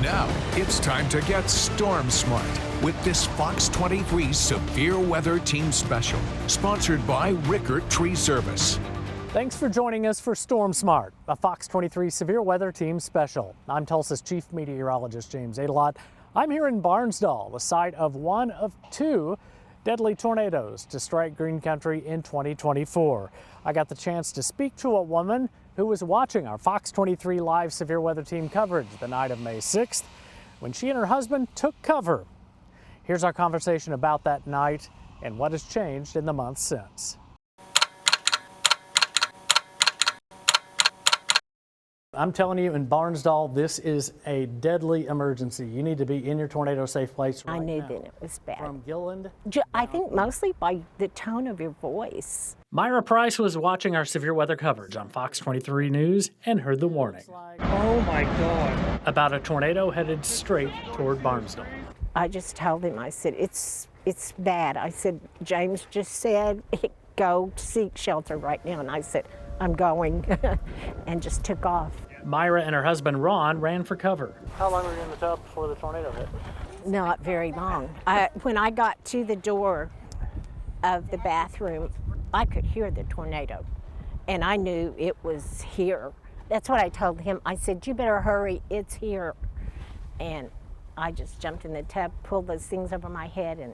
Now, it's time to get storm smart with this Fox 23 Severe Weather Team Special, sponsored by Rickert Tree Service. Thanks for joining us for Storm Smart, a Fox 23 Severe Weather Team Special. I'm Tulsa's Chief Meteorologist James Adelot. I'm here in Barnesdall, the site of one of two deadly tornadoes to strike Green Country in 2024. I got the chance to speak to a woman who was watching our Fox 23 live Severe Weather Team coverage the night of May 6th when she and her husband took cover. Here's our conversation about that night and what has changed in the months since. I'm telling you, in Barnesdall, this is a deadly emergency. You need to be in your tornado-safe place right now. I knew that it was bad. From Gilland? I think mostly by the tone of your voice. Myra Price was watching our severe weather coverage on Fox 23 News and heard the warning. Oh my God. About a tornado headed straight toward Barnesdall. I just told him, I said, it's bad. I said, James just said, go seek shelter right now. And I said, I'm going, and just took off. Myra and her husband Ron ran for cover. How long were you in the tub before the tornado hit? Not very long. When I got to the door of the bathroom, I could hear the tornado, and I knew it was here. That's what I told him. I said, you better hurry, it's here. And I just jumped in the tub, pulled those things over my head, and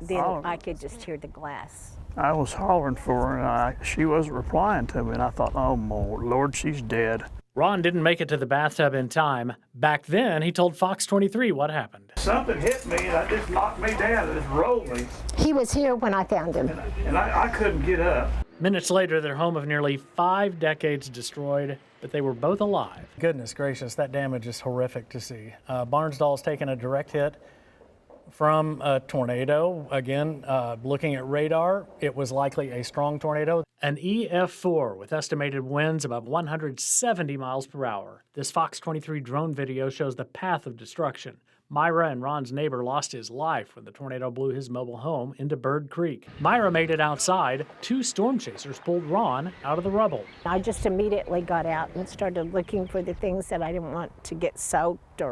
then I could just hear the glass. I was hollering for her, and she wasn't replying to me, and I thought, oh, my Lord, she's dead. Ron didn't make it to the bathtub in time. Back then, he told Fox 23 what happened. Something hit me, and that just knocked me down, and just rolled me. He was here when I found him. And I couldn't get up. Minutes later, their home of nearly 5 decades destroyed, but they were both alive. Goodness gracious, that damage is horrific to see. Barnesdall's taken a direct hit from a tornado. Again, looking at radar, it was likely a strong tornado. An EF4 with estimated winds above 170 miles per hour. This Fox 23 drone video shows the path of destruction. Myra and Ron's neighbor lost his life when the tornado blew his mobile home into Bird Creek. Myra made it outside. 2 storm chasers pulled Ron out of the rubble. I just immediately got out and started looking for the things that I didn't want to get soaked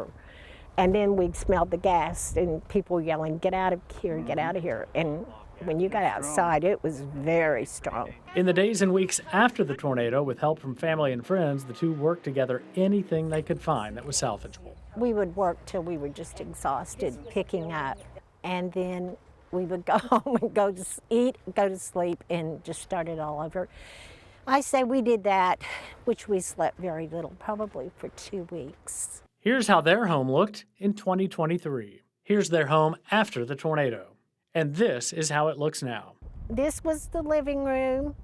and then we smelled the gas and people yelling, get out of here, get out of here. And when you got outside, it was very strong. In the days and weeks after the tornado, with help from family and friends, the two worked together anything they could find that was salvageable. We would work till we were just exhausted picking up. And then we would go home and go to eat, go to sleep, and just start it all over. I say we did that, which we slept very little, probably for 2 weeks. Here's how their home looked in 2023. Here's their home after the tornado. And this is how it looks now. This was the living room,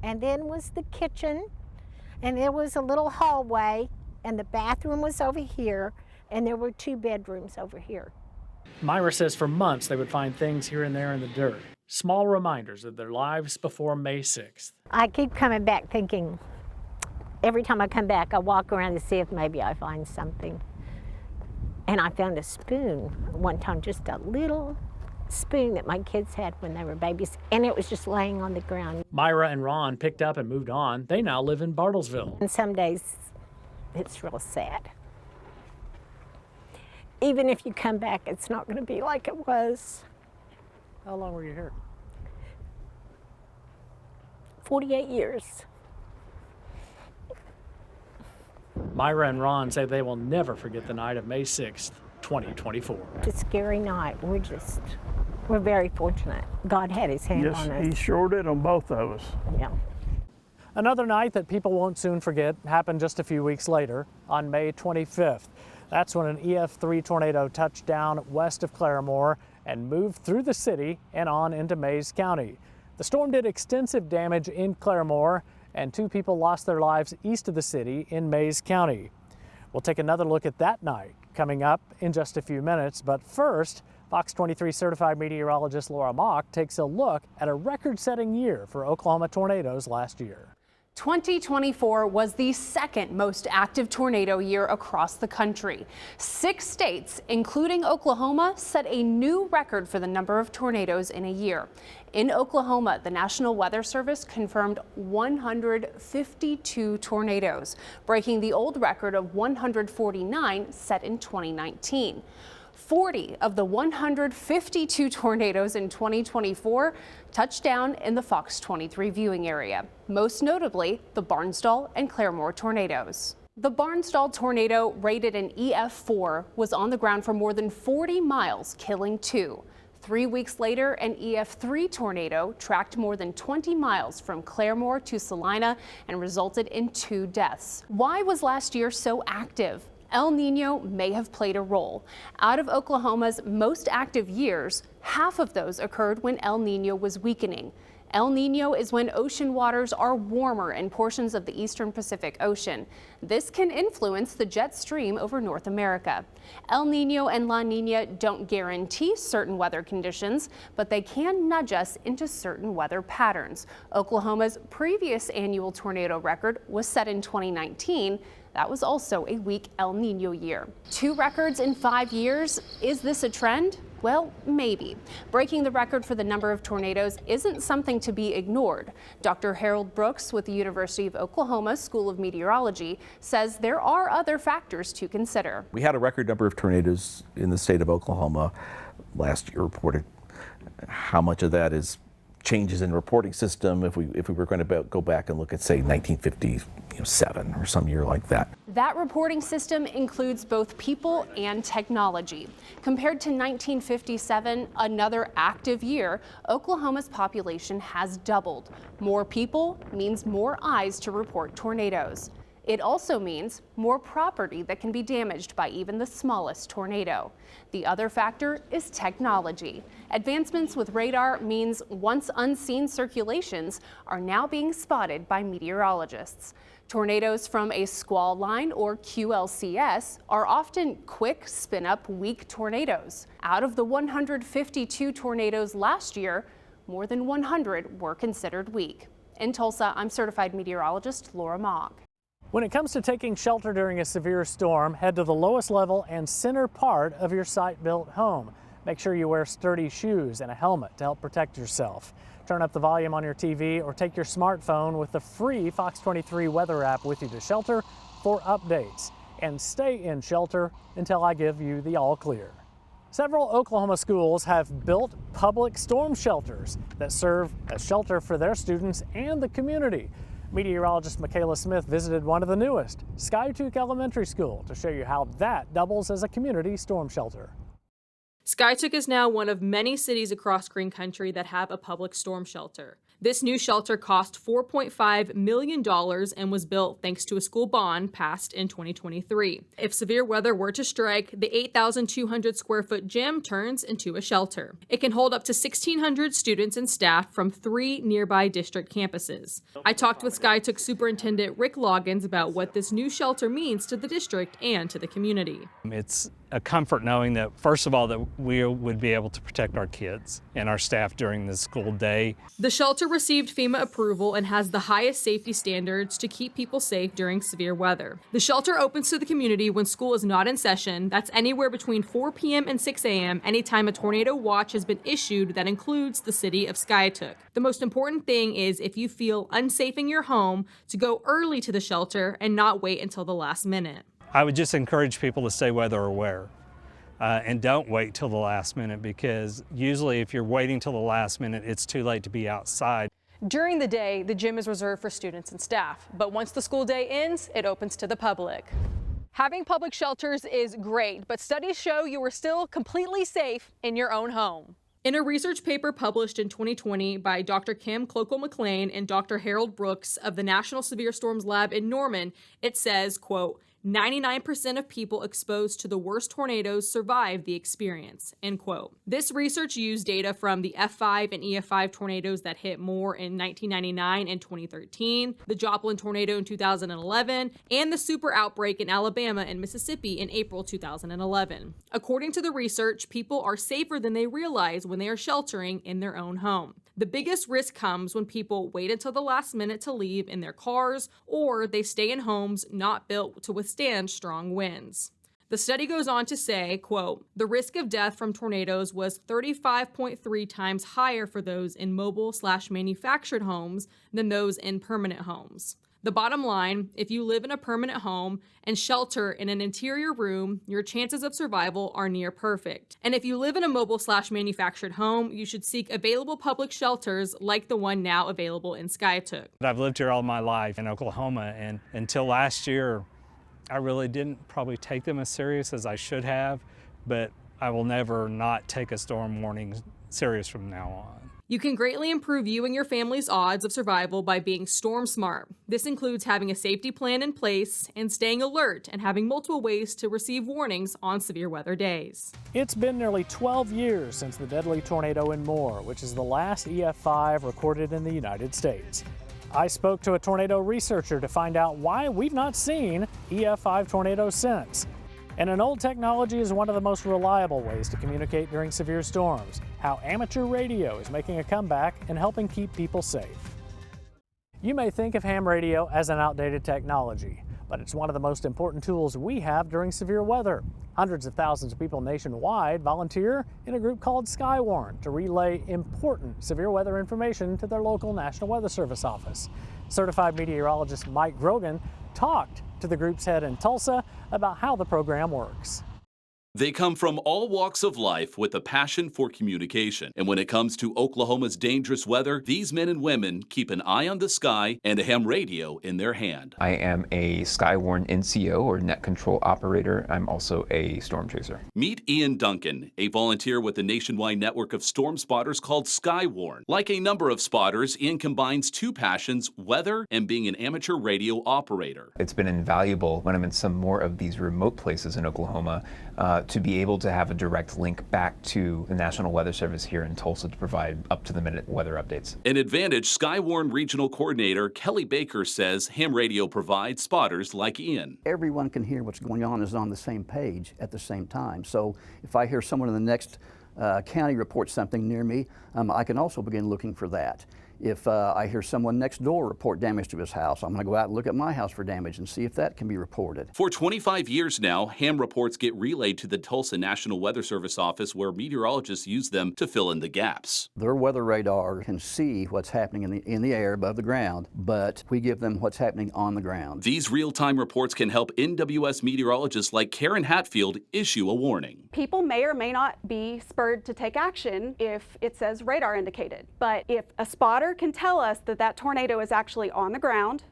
and then was the kitchen, and there was a little hallway, and the bathroom was over here, and there were 2 bedrooms over here. Myra says for months they would find things here and there in the dirt, small reminders of their lives before May 6th. I keep coming back thinking, every time I come back, I walk around to see if maybe I find something. And I found a spoon one time, just a little spoon that my kids had when they were babies, and it was just laying on the ground. Myra and Ron picked up and moved on. They now live in Bartlesville. And some days, it's real sad. Even if you come back, it's not going to be like it was. How long were you here? 48 years. Myra and Ron say they will never forget the night of May 6th, 2024. It's a scary night. We're very fortunate. God had his hand on us. Yes, he sure did on both of us. Yeah. Another night that people won't soon forget happened just a few weeks later on May 25th. That's when an EF3 tornado touched down west of Claremore and moved through the city and on into Mayes County. The storm did extensive damage in Claremore, and 2 people lost their lives east of the city in Mayes County. We'll take another look at that night coming up in just a few minutes, but first, Fox 23 certified meteorologist Laura Mock takes a look at a record-setting year for Oklahoma tornadoes last year. 2024 was the second most active tornado year across the country. 6 states, including Oklahoma, set a new record for the number of tornadoes in a year. In Oklahoma, the National Weather Service confirmed 152 tornadoes, breaking the old record of 149 set in 2019. 40 of the 152 tornadoes in 2024 touched down in the FOX23 viewing area, most notably the Barnsdall and Claremore tornadoes. The Barnsdall tornado, rated an EF4, was on the ground for more than 40 miles, killing 2. 3 weeks later, an EF3 tornado tracked more than 20 miles from Claremore to Salina and resulted in 2 deaths. Why was last year so active? El Nino may have played a role. Out of Oklahoma's most active years, half of those occurred when El Nino was weakening. El Nino is when ocean waters are warmer in portions of the eastern Pacific Ocean. This can influence the jet stream over North America. El Nino and La Nina don't guarantee certain weather conditions, but they can nudge us into certain weather patterns. Oklahoma's previous annual tornado record was set in 2019. That was also a weak El Nino year. 2 records in 5 years. Is this a trend? Well, maybe. Breaking the record for the number of tornadoes isn't something to be ignored. Dr. Harold Brooks with the University of Oklahoma School of Meteorology says there are other factors to consider. We had a record number of tornadoes in the state of Oklahoma last year reported. How much of that is changes in reporting system if we were going to go back and look at, say, 1957 or some year like that? That reporting system includes both people and technology. Compared to 1957, another active year, Oklahoma's population has doubled. More people means more eyes to report tornadoes. It also means more property that can be damaged by even the smallest tornado. The other factor is technology. Advancements with radar means once unseen circulations are now being spotted by meteorologists. Tornadoes from a squall line or QLCS are often quick spin-up weak tornadoes. Out of the 152 tornadoes last year, more than 100 were considered weak. In Tulsa, I'm certified meteorologist Laura Mogg. When it comes to taking shelter during a severe storm, head to the lowest level and center part of your site-built home. Make sure you wear sturdy shoes and a helmet to help protect yourself. Turn up the volume on your TV or take your smartphone with the free FOX23 weather app with you to shelter for updates. And stay in shelter until I give you the all clear. Several Oklahoma schools have built public storm shelters that serve as shelter for their students and the community. Meteorologist Michaela Smith visited one of the newest, Skytook Elementary School, to show you how that doubles as a community storm shelter. Skytook is now one of many cities across Green Country that have a public storm shelter. This new shelter cost $4.5 million and was built thanks to a school bond passed in 2023. If severe weather were to strike, the 8,200 square foot gym turns into a shelter. It can hold up to 1,600 students and staff from 3 nearby district campuses. I talked with Skytook Superintendent Rick Loggins about what this new shelter means to the district and to the community. It's a comfort knowing that, first of all, that we would be able to protect our kids and our staff during the school day. The shelter received FEMA approval and has the highest safety standards to keep people safe during severe weather. The shelter opens to the community when school is not in session. That's anywhere between 4 p.m. and 6 a.m. anytime a tornado watch has been issued that includes the city of Skytook. The most important thing is, if you feel unsafe in your home, to go early to the shelter and not wait until the last minute. I would just encourage people to stay weather aware and don't wait till the last minute, because usually if you're waiting till the last minute, it's too late to be outside. During the day, the gym is reserved for students and staff, but once the school day ends, it opens to the public. Having public shelters is great, but studies show you are still completely safe in your own home. In a research paper published in 2020 by Dr. Kim Clokel-McLean and Dr. Harold Brooks of the National Severe Storms Lab in Norman, it says, quote, 99% of people exposed to the worst tornadoes survived the experience, end quote. This research used data from the F5 and EF5 tornadoes that hit more in 1999 and 2013, the Joplin tornado in 2011, and the super outbreak in Alabama and Mississippi in April 2011. According to the research, people are safer than they realize when they are sheltering in their own home. The biggest risk comes when people wait until the last minute to leave in their cars, or they stay in homes not built to withstand strong winds. The study goes on to say, quote, the risk of death from tornadoes was 35.3 times higher for those in mobile/manufactured homes than those in permanent homes. The bottom line, if you live in a permanent home and shelter in an interior room, your chances of survival are near perfect. And if you live in a mobile/manufactured home, you should seek available public shelters like the one now available in Skiatook. I've lived here all my life in Oklahoma, and until last year, I really didn't probably take them as serious as I should have, but I will never not take a storm warning serious from now on. You can greatly improve you and your family's odds of survival by being storm smart. This includes having a safety plan in place and staying alert and having multiple ways to receive warnings on severe weather days. It's been nearly 12 years since the deadly tornado in Moore, which is the last EF5 recorded in the United States. I spoke to a tornado researcher to find out why we've not seen EF5 tornadoes since. And an old technology is one of the most reliable ways to communicate during severe storms. How amateur radio is making a comeback and helping keep people safe. You may think of ham radio as an outdated technology, but it's one of the most important tools we have during severe weather. Hundreds of thousands of people nationwide volunteer in a group called Skywarn to relay important severe weather information to their local National Weather Service office. Certified meteorologist Mike Grogan talked to the group's head in Tulsa about how the program works. They come from all walks of life with a passion for communication. And when it comes to Oklahoma's dangerous weather, these men and women keep an eye on the sky and a ham radio in their hand. I am a Skywarn NCO, or Net Control Operator. I'm also a storm chaser. Meet Ian Duncan, a volunteer with the nationwide network of storm spotters called Skywarn. Like a number of spotters, Ian combines two passions, weather and being an amateur radio operator. It's been invaluable when I'm in some more of these remote places in Oklahoma to be able to have a direct link back to the National Weather Service here in Tulsa to provide up-to-the-minute weather updates. An advantage Skywarn Regional Coordinator Kelly Baker says ham radio provides spotters like Ian. Everyone can hear what's going on, is on the same page at the same time. So if I hear someone in the next county report something near me, I can also begin looking for that. If I hear someone next door report damage to his house, I'm going to go out and look at my house for damage and see if that can be reported. For 25 years now, ham reports get relayed to the Tulsa National Weather Service office, where meteorologists use them to fill in the gaps. Their weather radar can see what's happening in the air above the ground, but we give them what's happening on the ground. These real-time reports can help NWS meteorologists like Karen Hatfield issue a warning. People may or may not be spurred to take action if it says radar indicated, but if a spotter can tell us that that tornado is actually on the ground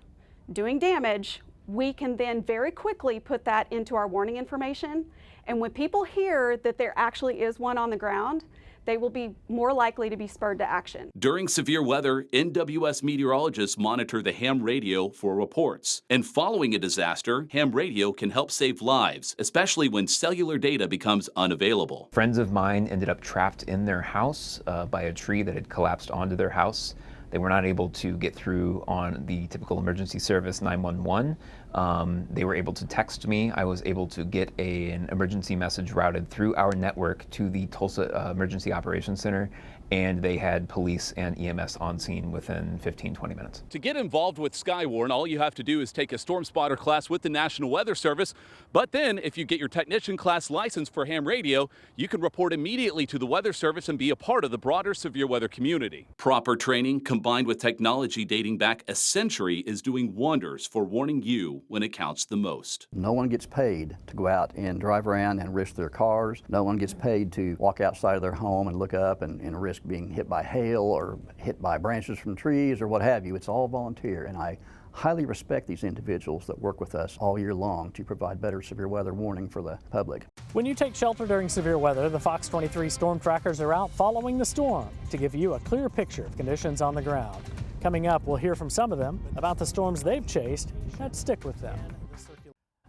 doing damage, we can then very quickly put that into our warning information. And when people hear that there actually is one on the ground, they will be more likely to be spurred to action. During severe weather, NWS meteorologists monitor the ham radio for reports. And following a disaster, ham radio can help save lives, especially when cellular data becomes unavailable. Friends of mine ended up trapped in their house by a tree that had collapsed onto their house. They were not able to get through on the typical emergency service 911. They were able to text me. I was able to get an emergency message routed through our network to the Tulsa Emergency Operations Center, and they had police and EMS on scene within 15-20 minutes. To get involved with Skywarn, all you have to do is take a storm spotter class with the National Weather Service. But then, if you get your technician class license for ham radio, you can report immediately to the Weather Service and be a part of the broader severe weather community. Proper training combined with technology dating back a century is doing wonders for warning you when it counts the most. No one gets paid to go out and drive around and risk their cars. No one gets paid to walk outside of their home and look up and risk being hit by hail or hit by branches from trees or what have you. It's all volunteer, and I highly respect these individuals that work with us all year long to provide better severe weather warning for the public. When you take shelter during severe weather, the FOX23 Storm Trackers are out following the storm to give you a clear picture of conditions on the ground. Coming up, we'll hear from some of them about the storms they've chased that stick with them.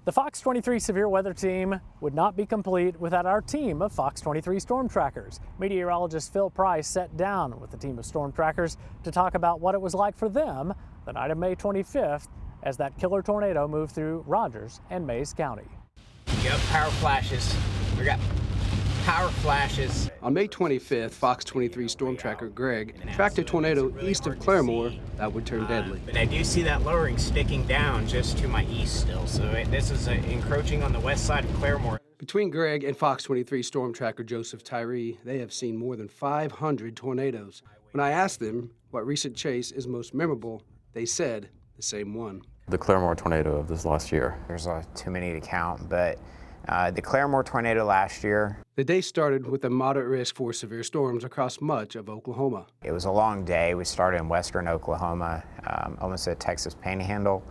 The FOX23 Severe Weather Team would not be complete without our team of FOX23 Storm Trackers. Meteorologist Phil Price sat down with the team of Storm Trackers to talk about what it was like for them the night of May 25th as that killer tornado moved through Rogers and Mayes County. Yep, power flashes. We got power flashes. On May 25th, FOX23 Storm Tracker Greg tracked a tornado east of Claremore that would turn deadly. But I do see that lowering sticking down just to my east still, so this is encroaching on the west side of Claremore. Between Greg and FOX23 Storm Tracker Joseph Tyree, they have seen more than 500 tornadoes. When I asked them what recent chase is most memorable, they said the same one. The Claremore tornado of this last year. There's too many to count, but the Claremore tornado last year. The day started with a moderate risk for severe storms across much of Oklahoma. It was a long day. We started in western Oklahoma, almost at Texas Panhandle,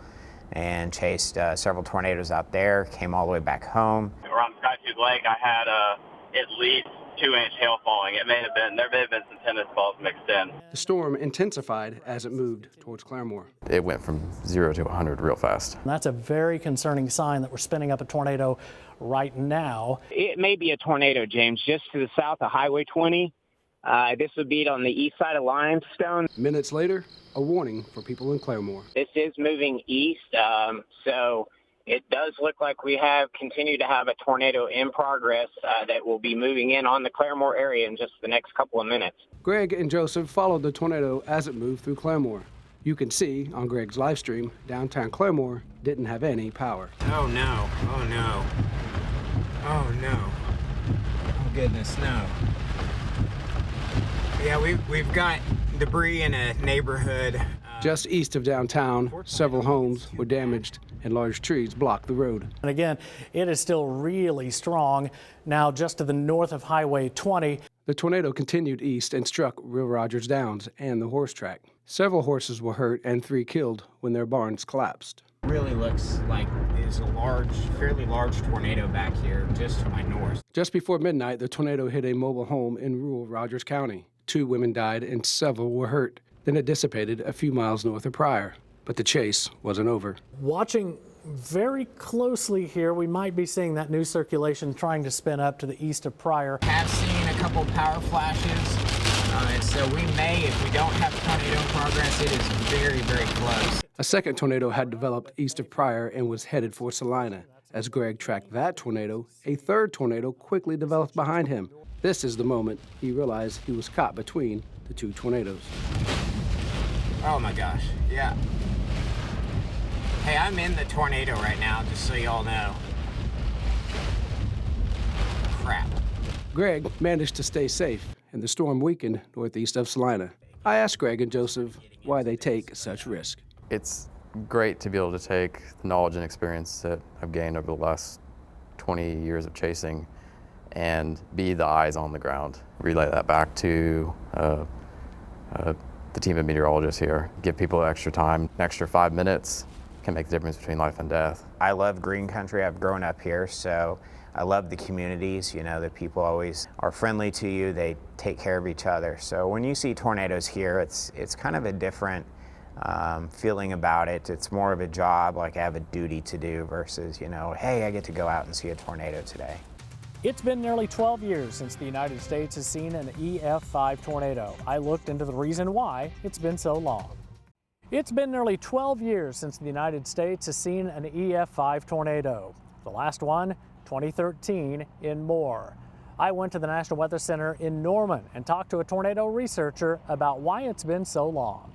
and chased several tornadoes out there, came all the way back home. Around Skytooth Lake, I had at least 2-inch hail falling. There may have been some tennis balls mixed in. The storm intensified as it moved towards Claremore. It went from 0 to 100 real fast. And that's a very concerning sign that we're spinning up a tornado right now. It may be a tornado, James, just to the south of Highway 20. This would be on the east side of Limestone. Minutes later, a warning for people in Claremore. This is moving east, so it does look like we continue to have a tornado in progress that will be moving in on the Claremore area in just the next couple of minutes. Greg and Joseph followed the tornado as it moved through Claremore. You can see on Greg's live stream, downtown Claremore didn't have any power. Oh no, oh no, oh no, oh goodness, no. Yeah, we've got debris in a neighborhood. Just east of downtown, several homes were damaged and large trees blocked the road. And again, it is still really strong. Now just to the north of Highway 20. The tornado continued east and struck Real Rogers Downs and the horse track. Several horses were hurt and 3 killed when their barns collapsed. Really looks like there's a fairly large tornado back here just to my north. Just before midnight, the tornado hit a mobile home in rural Rogers County. 2 women died and several were hurt. Then it dissipated a few miles north of Pryor. But the chase wasn't over. Watching very closely here, we might be seeing that new circulation trying to spin up to the east of Pryor. Have seen a couple power flashes, and so we may, if we don't have tornado progress, it is very, very close. A second tornado had developed east of Pryor and was headed for Salina. As Greg tracked that tornado, a third tornado quickly developed behind him. This is the moment he realized he was caught between the 2 tornadoes. Oh my gosh, yeah. Hey, I'm in the tornado right now, just so y'all know. Crap. Greg managed to stay safe, and the storm weakened northeast of Salina. I asked Greg and Joseph why they take such risk. It's great to be able to take the knowledge and experience that I've gained over the last 20 years of chasing and be the eyes on the ground. Relay that back to the team of meteorologists here. Give people extra time, an extra 5 minutes can make the difference between life and death. I love green country. I've grown up here, so I love the communities. You know, the people always are friendly to you. They take care of each other. So when you see tornadoes here, it's kind of a different feeling about it. It's more of a job, like I have a duty to do versus, you know, hey, I get to go out and see a tornado today. It's been nearly 12 years since the United States has seen an EF5 tornado. I looked into the reason why it's been so long. It's been nearly 12 years since the United States has seen an EF5 tornado. The last one, 2013, in Moore. I went to the National Weather Center in Norman and talked to a tornado researcher about why it's been so long.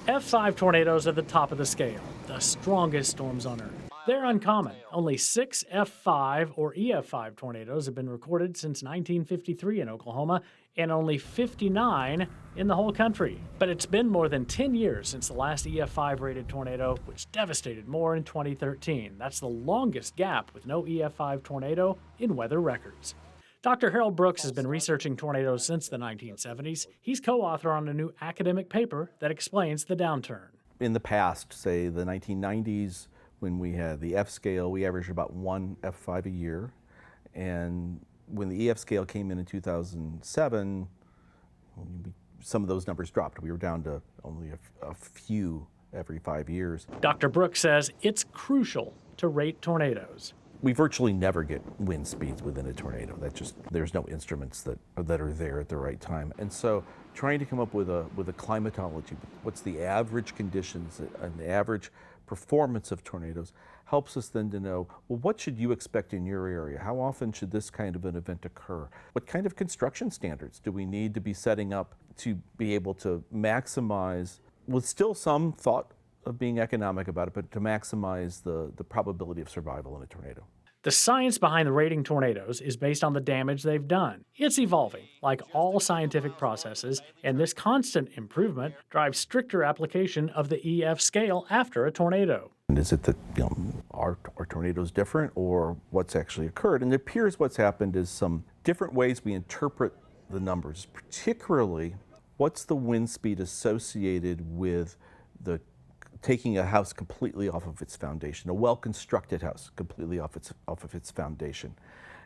F5 tornadoes are the top of the scale, the strongest storms on Earth. They're uncommon. Only 6 F5 or EF5 tornadoes have been recorded since 1953 in Oklahoma, and only 59 in the whole country. But it's been more than 10 years since the last EF5 rated tornado, which devastated Moore in 2013. That's the longest gap with no EF5 tornado in weather records. Dr. Harold Brooks has been researching tornadoes since the 1970s. He's co-author on a new academic paper that explains the downturn. In the past, say the 1990s, when we had the F scale, we averaged about 1 F5 a year. And when the EF scale came in 2007, some of those numbers dropped. We were down to only a few every 5 years. Dr. Brooks says it's crucial to rate tornadoes. We virtually never get wind speeds within a tornado. There's no instruments that are there at the right time. And so trying to come up with a climatology, what's the average conditions and the average performance of tornadoes, helps us then to know, well, what should you expect in your area? How often should this kind of an event occur? What kind of construction standards do we need to be setting up to be able to maximize, with still some thought of being economic about it, but to maximize the probability of survival in a tornado? The science behind the rating tornadoes is based on the damage they've done. It's evolving, like all scientific processes, and this constant improvement drives stricter application of the EF scale after a tornado. And is it that are tornadoes different, or what's actually occurred? And it appears what's happened is some different ways we interpret the numbers, particularly what's the wind speed associated with the taking a house completely off of its foundation, a well-constructed house completely off of its foundation.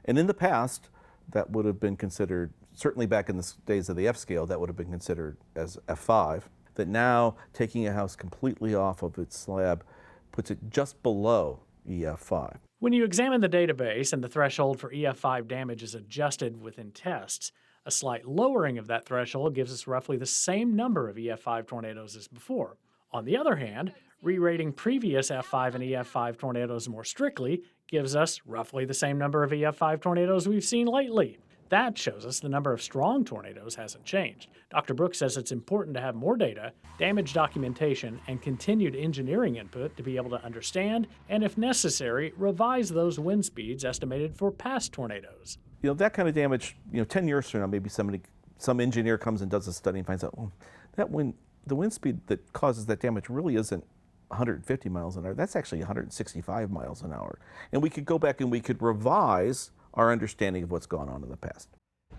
And in the past, that would have been considered, certainly back in the days of the F scale, that would have been considered as F5, that now taking a house completely off of its slab puts it just below EF5. When you examine the database and the threshold for EF5 damage is adjusted within tests, a slight lowering of that threshold gives us roughly the same number of EF5 tornadoes as before. On the other hand, re-rating previous F5 and EF5 tornadoes more strictly gives us roughly the same number of EF5 tornadoes we've seen lately. That shows us the number of strong tornadoes hasn't changed. Dr. Brooks says it's important to have more data, damage documentation, and continued engineering input to be able to understand and, if necessary, revise those wind speeds estimated for past tornadoes. That kind of damage, 10 years from now, maybe some engineer comes and does a study and finds out, well, the wind speed that causes that damage really isn't 150 miles an hour. That's actually 165 miles an hour. And we could go back and we could revise our understanding of what's gone on in the past.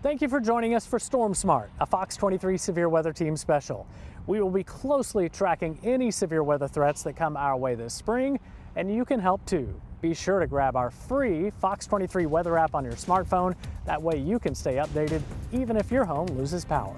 Thank you for joining us for Storm Smart, a FOX23 Severe Weather Team special. We will be closely tracking any severe weather threats that come our way this spring, and you can help too. Be sure to grab our free FOX23 weather app on your smartphone. That way you can stay updated even if your home loses power.